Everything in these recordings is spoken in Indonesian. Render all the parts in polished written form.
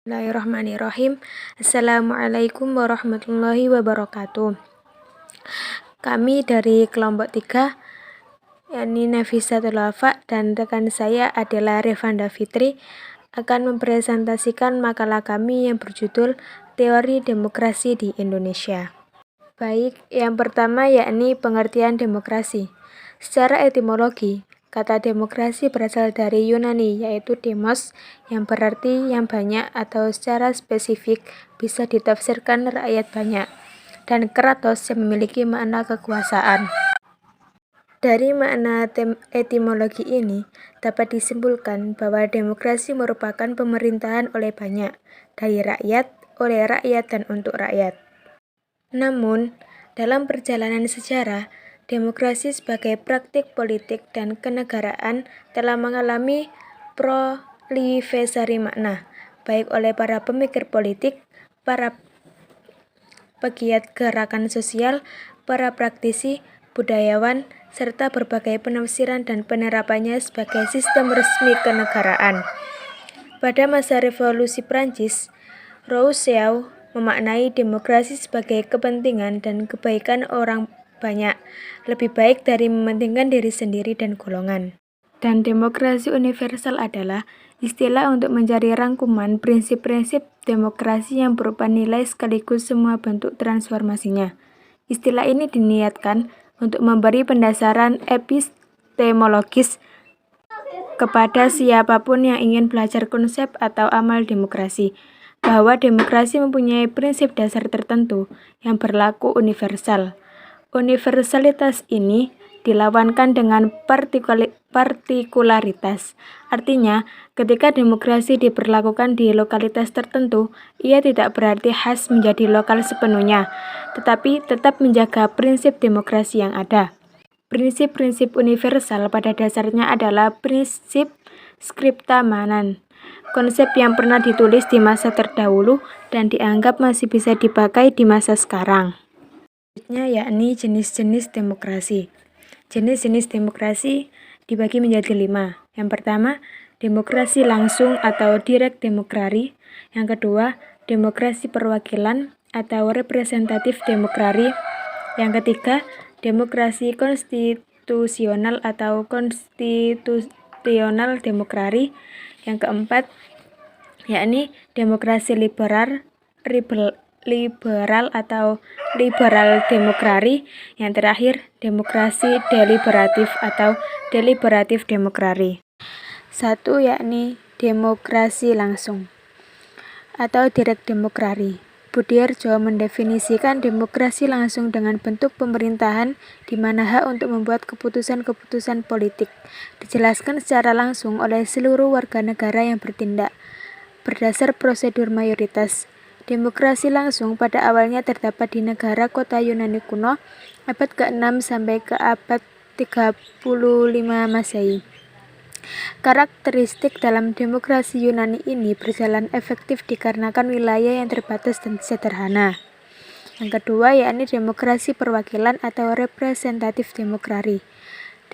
Bismillahirrahmanirrahim. Assalamualaikum warahmatullahi wabarakatuh. Kami dari kelompok 3, yakni Nafisatul Wafa dan rekan saya adalah Revanda Fitri, akan mempresentasikan makalah kami yang berjudul Teori Demokrasi di Indonesia. Baik, yang pertama yakni pengertian demokrasi. Secara etimologi, kata demokrasi berasal dari Yunani, yaitu demos, yang berarti yang banyak atau secara spesifik bisa ditafsirkan rakyat banyak, dan kratos yang memiliki makna kekuasaan. Dari makna etimologi ini, dapat disimpulkan bahwa demokrasi merupakan pemerintahan oleh banyak, dari rakyat, oleh rakyat, dan untuk rakyat. Namun, dalam perjalanan sejarah, demokrasi sebagai praktik politik dan kenegaraan telah mengalami proliferasi makna, baik oleh para pemikir politik, para pegiat gerakan sosial, para praktisi, budayawan, serta berbagai penafsiran dan penerapannya sebagai sistem resmi kenegaraan. Pada masa Revolusi Prancis, Rousseau memaknai demokrasi sebagai kepentingan dan kebaikan orang banyak, lebih baik dari mementingkan diri sendiri dan golongan. Dan demokrasi universal adalah istilah untuk mencari rangkuman prinsip-prinsip demokrasi yang berupa nilai sekaligus semua bentuk transformasinya. Istilah ini diniatkan untuk memberi pendasaran epistemologis kepada siapapun yang ingin belajar konsep atau amal demokrasi, bahwa demokrasi mempunyai prinsip dasar tertentu yang berlaku universal. Universalitas ini dilawankan dengan partikularitas. Artinya, ketika demokrasi diberlakukan di lokalitas tertentu, ia tidak berarti khas menjadi lokal sepenuhnya, tetapi tetap menjaga prinsip demokrasi yang ada. Prinsip-prinsip universal pada dasarnya adalah prinsip scripta manan, konsep yang pernah ditulis di masa terdahulu dan dianggap masih bisa dipakai di masa sekarang. Selanjutnya yakni jenis-jenis demokrasi. Jenis-jenis demokrasi dibagi menjadi 5. Yang pertama, demokrasi langsung atau direct democracy. Yang kedua, demokrasi perwakilan atau representatif demokrasi. Yang ketiga, demokrasi konstitusional atau konstitusional demokrasi. Yang keempat, yakni demokrasi liberal atau liberal demokrasi. Yang terakhir, demokrasi deliberatif atau deliberatif demokrasi. 1. Yakni demokrasi langsung atau direct demokrasi. Budiarjo mendefinisikan demokrasi langsung dengan bentuk pemerintahan di mana hak untuk membuat keputusan-keputusan politik dijelaskan secara langsung oleh seluruh warga negara yang bertindak berdasar prosedur mayoritas. Demokrasi langsung pada awalnya terdapat di negara kota Yunani kuno abad ke-6 sampai ke abad 35 Masehi. Karakteristik dalam demokrasi Yunani ini berjalan efektif dikarenakan wilayah yang terbatas dan sederhana. Yang kedua yakni demokrasi perwakilan atau representatif demokrasi.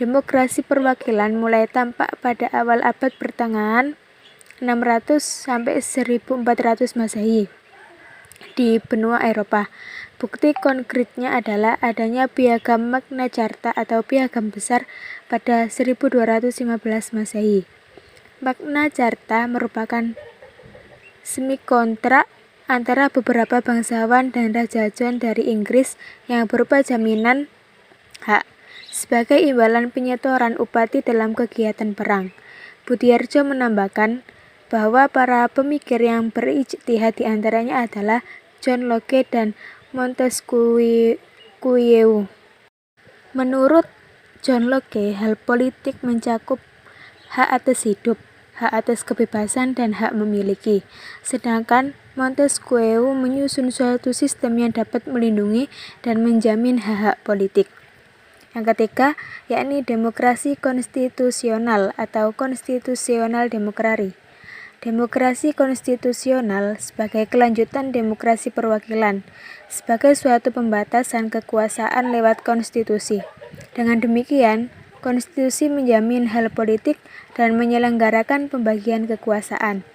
Demokrasi perwakilan mulai tampak pada awal abad pertengahan 600 sampai 1400 Masehi di benua Eropa. Bukti konkretnya adalah adanya Piagam Magna Carta atau Piagam Besar pada 1215 Masehi. Magna Carta merupakan semikontrak antara beberapa bangsawan dan Raja John dari Inggris yang berupa jaminan hak sebagai imbalan penyetoran upati dalam kegiatan perang. Budiarjo menambahkan bahwa para pemikir yang berijtihad diantaranya adalah John Locke dan Montesquieu. Menurut John Locke, hal politik mencakup hak atas hidup, hak atas kebebasan, dan hak memiliki. Sedangkan Montesquieu menyusun suatu sistem yang dapat melindungi dan menjamin hak-hak politik. Yang ketiga, yakni demokrasi konstitusional atau konstitusional demokrasi. Demokrasi konstitusional sebagai kelanjutan demokrasi perwakilan, sebagai suatu pembatasan kekuasaan lewat konstitusi. Dengan demikian, konstitusi menjamin hal politik dan menyelenggarakan pembagian kekuasaan.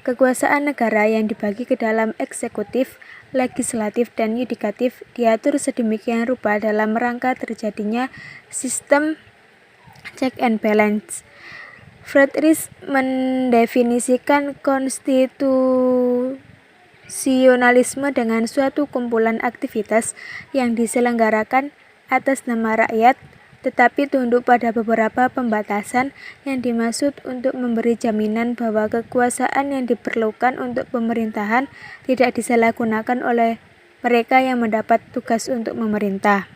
Kekuasaan negara yang dibagi ke dalam eksekutif, legislatif, dan yudikatif diatur sedemikian rupa dalam rangka terjadinya sistem check and balance. Friedrich mendefinisikan konstitusionalisme dengan suatu kumpulan aktivitas yang diselenggarakan atas nama rakyat, tetapi tunduk pada beberapa pembatasan yang dimaksud untuk memberi jaminan bahwa kekuasaan yang diperlukan untuk pemerintahan tidak disalahgunakan oleh mereka yang mendapat tugas untuk memerintah.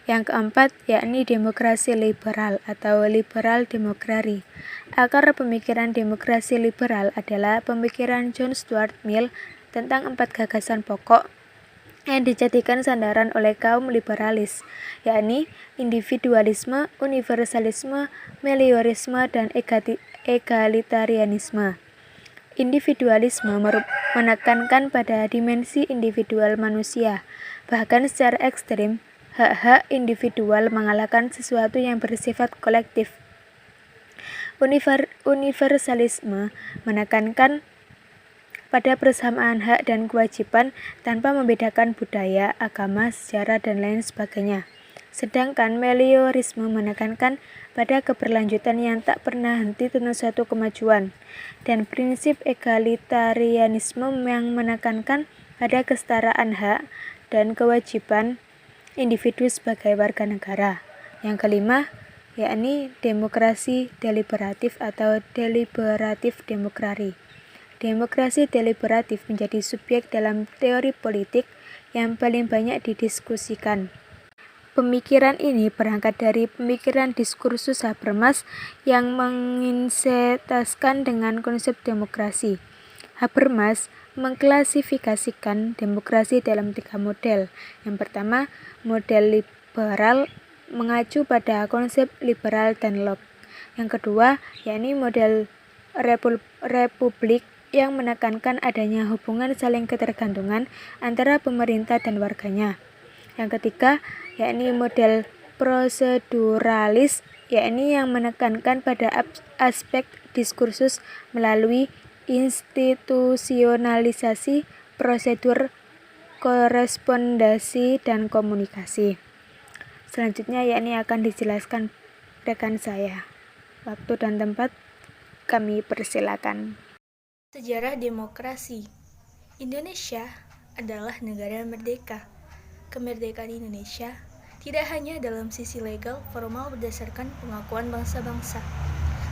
Yang keempat, yakni demokrasi liberal atau liberal democracy. Akar pemikiran demokrasi liberal adalah pemikiran John Stuart Mill tentang 4 gagasan pokok yang dijadikan sandaran oleh kaum liberalis, yakni individualisme, universalisme, meliorisme, dan egalitarianisme. Individualisme menekankan pada dimensi individual manusia, bahkan secara ekstrim, hak-hak individual mengalahkan sesuatu yang bersifat kolektif. Universalisme menekankan pada persamaan hak dan kewajiban tanpa membedakan budaya, agama, sejarah, dan lain sebagainya. Sedangkan meliorisme menekankan pada keberlanjutan yang tak pernah henti tentang suatu kemajuan, dan prinsip egalitarianisme yang menekankan pada kesetaraan hak dan kewajiban individu sebagai warga negara. Yang kelima, yakni demokrasi deliberatif atau deliberatif demokrasi. Demokrasi deliberatif menjadi subjek dalam teori politik yang paling banyak didiskusikan. Pemikiran ini berangkat dari pemikiran diskursus Habermas yang menginsertaskan dengan konsep demokrasi. Habermas mengklasifikasikan demokrasi dalam 3 model. Yang pertama, model liberal mengacu pada konsep liberal dan Locke. Yang kedua, yakni model republik yang menekankan adanya hubungan saling ketergantungan antara pemerintah dan warganya. Yang ketiga, yakni model proseduralis, yakni yang menekankan pada aspek diskursus melalui institusionalisasi, prosedur, korespondasi, dan komunikasi. Selanjutnya yakni akan dijelaskan rekan saya. Waktu dan tempat kami persilakan. Sejarah demokrasi. Indonesia adalah negara merdeka. Kemerdekaan Indonesia tidak hanya dalam sisi legal formal berdasarkan pengakuan bangsa-bangsa.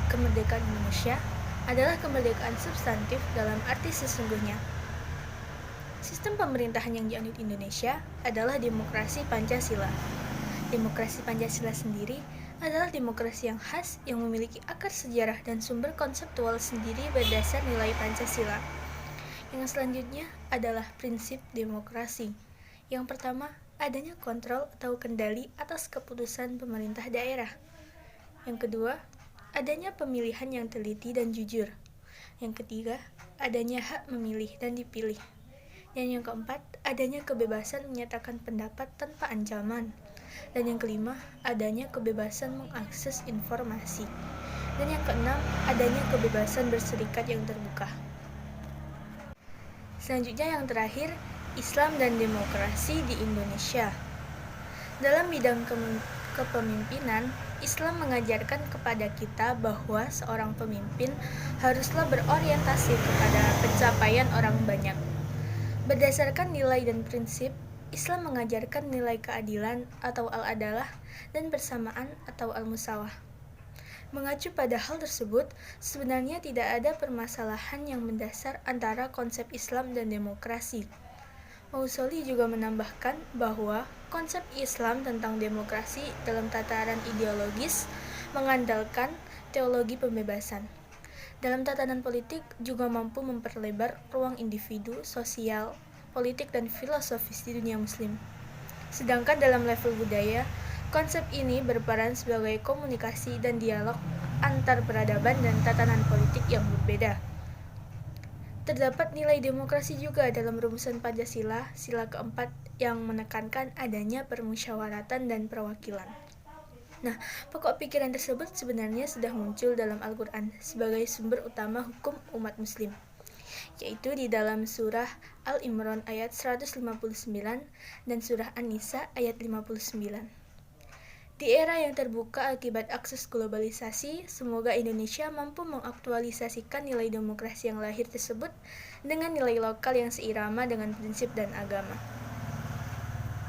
Kemerdekaan Indonesia adalah kemerdekaan substantif dalam arti sesungguhnya. Sistem pemerintahan yang dianut Indonesia adalah demokrasi Pancasila. Demokrasi Pancasila sendiri adalah demokrasi yang khas yang memiliki akar sejarah dan sumber konseptual sendiri berdasar nilai Pancasila. Yang selanjutnya adalah prinsip demokrasi. Yang pertama, adanya kontrol atau kendali atas keputusan pemerintah daerah. Yang kedua, adanya pemilihan yang teliti dan jujur. Yang ketiga, adanya hak memilih dan dipilih. Dan yang keempat, adanya kebebasan menyatakan pendapat tanpa ancaman. Dan yang kelima, adanya kebebasan mengakses informasi. Dan yang keenam, adanya kebebasan berserikat yang terbuka. Selanjutnya yang terakhir, Islam dan demokrasi di Indonesia. Dalam bidang kepemimpinan, Islam mengajarkan kepada kita bahwa seorang pemimpin haruslah berorientasi kepada pencapaian orang banyak. Berdasarkan nilai dan prinsip, Islam mengajarkan nilai keadilan atau al-adalah dan persamaan atau al-musawah. Mengacu pada hal tersebut, sebenarnya tidak ada permasalahan yang mendasar antara konsep Islam dan demokrasi. Mausoli juga menambahkan bahwa konsep Islam tentang demokrasi dalam tataran ideologis mengandalkan teologi pembebasan. Dalam tatanan politik juga mampu memperlebar ruang individu, sosial, politik, dan filosofis di dunia muslim. Sedangkan dalam level budaya, konsep ini berperan sebagai komunikasi dan dialog antar peradaban dan tatanan politik yang berbeda. Terdapat nilai demokrasi juga dalam rumusan Pancasila, sila keempat, yang menekankan adanya permusyawaratan dan perwakilan. Nah, pokok pikiran tersebut sebenarnya sudah muncul dalam Al-Quran sebagai sumber utama hukum umat muslim. yaitu di dalam surah Al-Imran ayat 159 dan surah An-Nisa ayat 59. Di era yang terbuka akibat akses globalisasi, semoga Indonesia mampu mengaktualisasikan nilai demokrasi yang lahir tersebut dengan nilai lokal yang seirama dengan prinsip dan agama.